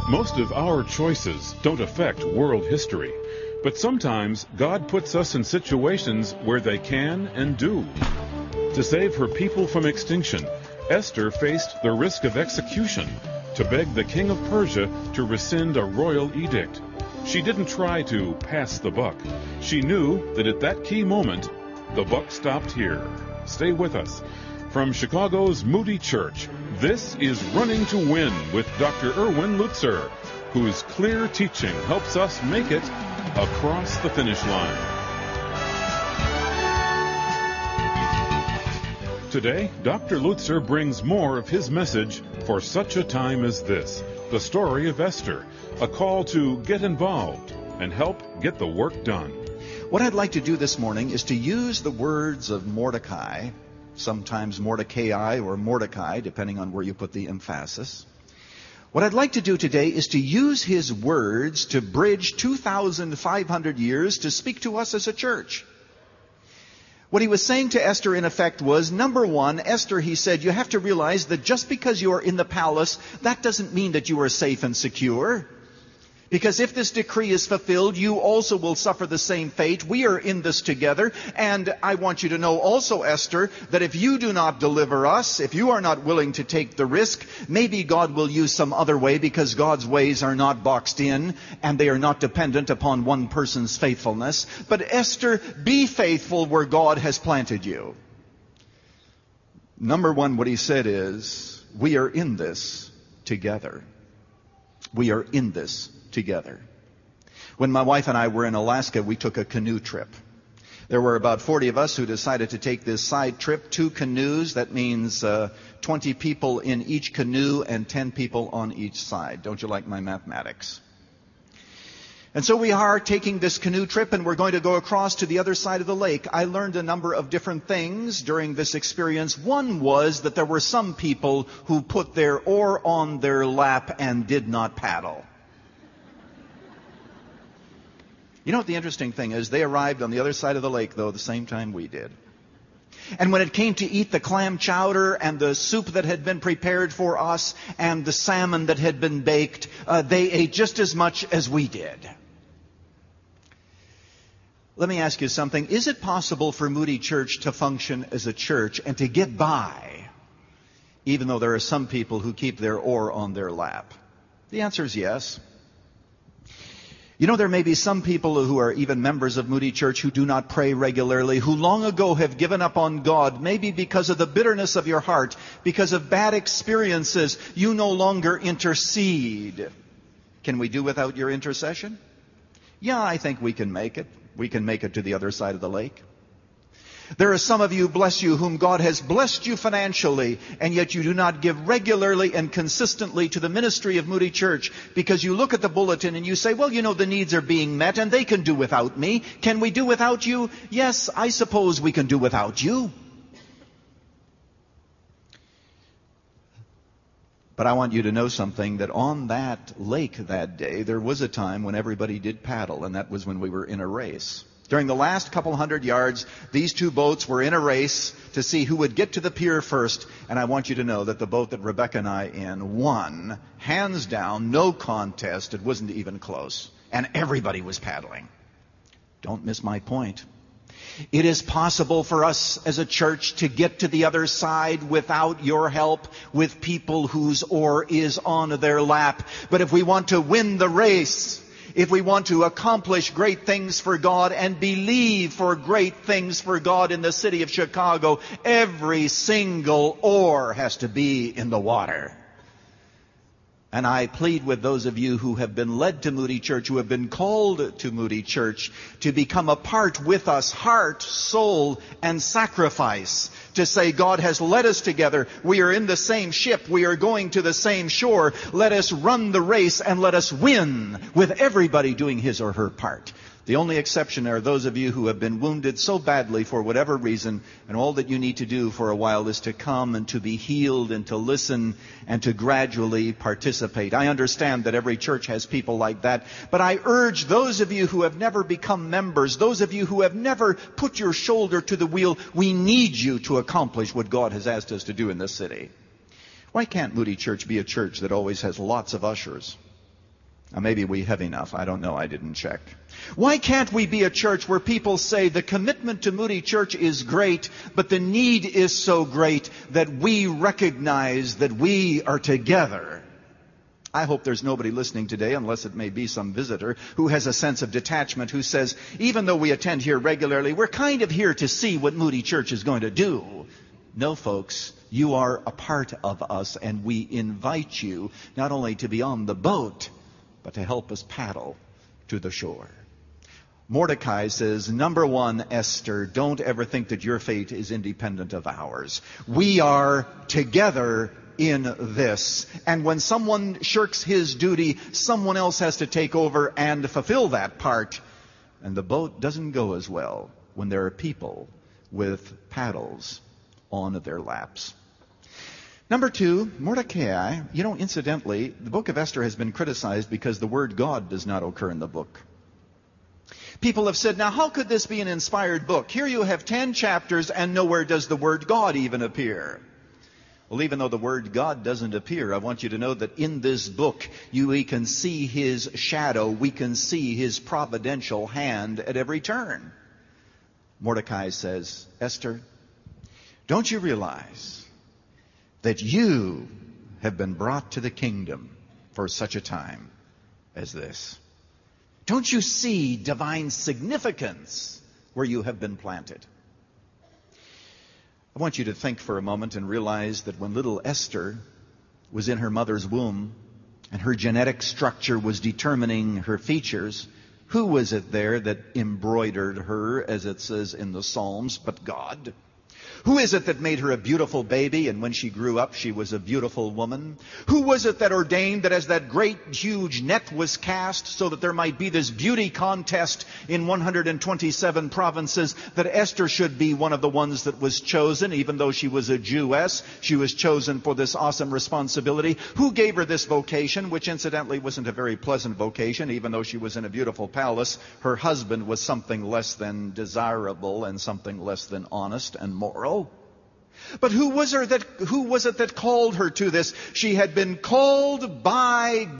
Most of our choices don't affect world history, but sometimes God puts us in situations where they can and do. To save her people from extinction, Esther faced the risk of execution to beg the king of Persia to rescind a royal edict. She didn't try to pass the buck. She knew that at that key moment, the buck stopped here. Stay with us. From Chicago's Moody Church, this is Running to Win with Dr. Erwin Lutzer, whose clear teaching helps us make it across the finish line. Today, Dr. Lutzer brings more of his message for such a time as this, the story of Esther, a call to get involved and help get the work done. What I'd like to do this morning is to use the words of Mordecai, sometimes Mordecai or Mordecai, depending on where you put the emphasis. What I'd like to do today is to use his words to bridge 2,500 years to speak to us as a church. What he was saying to Esther, in effect, was, number one, Esther, he said, you have to realize that just because you are in the palace, that doesn't mean that you are safe and secure. Because if this decree is fulfilled, you also will suffer the same fate. We are in this together. And I want you to know also, Esther, that if you do not deliver us, if you are not willing to take the risk, maybe God will use some other way, because God's ways are not boxed in and they are not dependent upon one person's faithfulness. But Esther, be faithful where God has planted you. Number one, what he said is, we are in this together. We are in this together. When my wife and I were in Alaska, we took a canoe trip. There were about 40 of us who decided to take this side trip, 2 canoes. That means 20 people in each canoe and 10 people on each side. Don't you like my mathematics? And so we are taking this canoe trip, and we're going to go across to the other side of the lake. I learned a number of different things during this experience. One was that there were some people who put their oar on their lap and did not paddle. You know what the interesting thing is? They arrived on the other side of the lake, though, the same time we did. And when it came to eat the clam chowder and the soup that had been prepared for us and the salmon that had been baked, they ate just as much as we did. Let me ask you something. Is it possible for Moody Church to function as a church and to get by, even though there are some people who keep their oar on their lap? The answer is yes. You know, there may be some people who are even members of Moody Church who do not pray regularly, who long ago have given up on God, maybe because of the bitterness of your heart, because of bad experiences. You no longer intercede. Can we do without your intercession? Yeah, I think we can make it. We can make it to the other side of the lake. There are some of you, bless you, whom God has blessed you financially, and yet you do not give regularly and consistently to the ministry of Moody Church, because you look at the bulletin and you say, well, you know, the needs are being met and they can do without me. Can we do without you? Yes, I suppose we can do without you. But I want you to know something, that on that lake that day, there was a time when everybody did paddle, and that was when we were in a race. During the last couple hundred yards, these 2 boats were in a race to see who would get to the pier first. And I want you to know that the boat that Rebecca and I in won, hands down, no contest. It wasn't even close. And everybody was paddling. Don't miss my point. It is possible for us as a church to get to the other side without your help, with people whose oar is on their lap. But if we want to win the race, if we want to accomplish great things for God and believe for great things for God in the city of Chicago, every single oar has to be in the water. And I plead with those of you who have been led to Moody Church, who have been called to Moody Church, to become a part with us, heart, soul, and sacrifice, to say, God has led us together. We are in the same ship. We are going to the same shore. Let us run the race and let us win, with everybody doing his or her part. The only exception are those of you who have been wounded so badly for whatever reason, and all that you need to do for a while is to come and to be healed and to listen and to gradually participate. I understand that every church has people like that, but I urge those of you who have never become members, those of you who have never put your shoulder to the wheel, we need you to accomplish what God has asked us to do in this city. Why can't Moody Church be a church that always has lots of ushers? Maybe we have enough. I don't know. I didn't check. Why can't we be a church where people say the commitment to Moody Church is great, but the need is so great that we recognize that we are together? I hope there's nobody listening today, unless it may be some visitor, who has a sense of detachment, who says, even though we attend here regularly, we're kind of here to see what Moody Church is going to do. No, folks, you are a part of us, and we invite you not only to be on the boat, but to help us paddle to the shore. Mordecai says, number one, Esther, don't ever think that your fate is independent of ours. We are together in this. And when someone shirks his duty, someone else has to take over and fulfill that part. And the boat doesn't go as well when there are people with paddles on their laps. Number two, Mordecai, incidentally, the book of Esther has been criticized because the word God does not occur in the book. People have said, now how could this be an inspired book? Here you have 10 chapters and nowhere does the word God even appear. Well, even though the word God doesn't appear, I want you to know that in this book we can see His shadow, we can see His providential hand at every turn. Mordecai says, Esther, don't you realize that you have been brought to the kingdom for such a time as this? Don't you see divine significance where you have been planted? I want you to think for a moment and realize that when little Esther was in her mother's womb and her genetic structure was determining her features, who was it there that embroidered her, as it says in the Psalms, but God? Who is it that made her a beautiful baby, and when she grew up, she was a beautiful woman? Who was it that ordained that as that great, huge net was cast so that there might be this beauty contest in 127 provinces, that Esther should be one of the ones that was chosen, even though she was a Jewess? She was chosen for this awesome responsibility. Who gave her this vocation, which incidentally wasn't a very pleasant vocation, even though she was in a beautiful palace? Her husband was something less than desirable and something less than honest and moral. But who was it that called her to this? She had been called by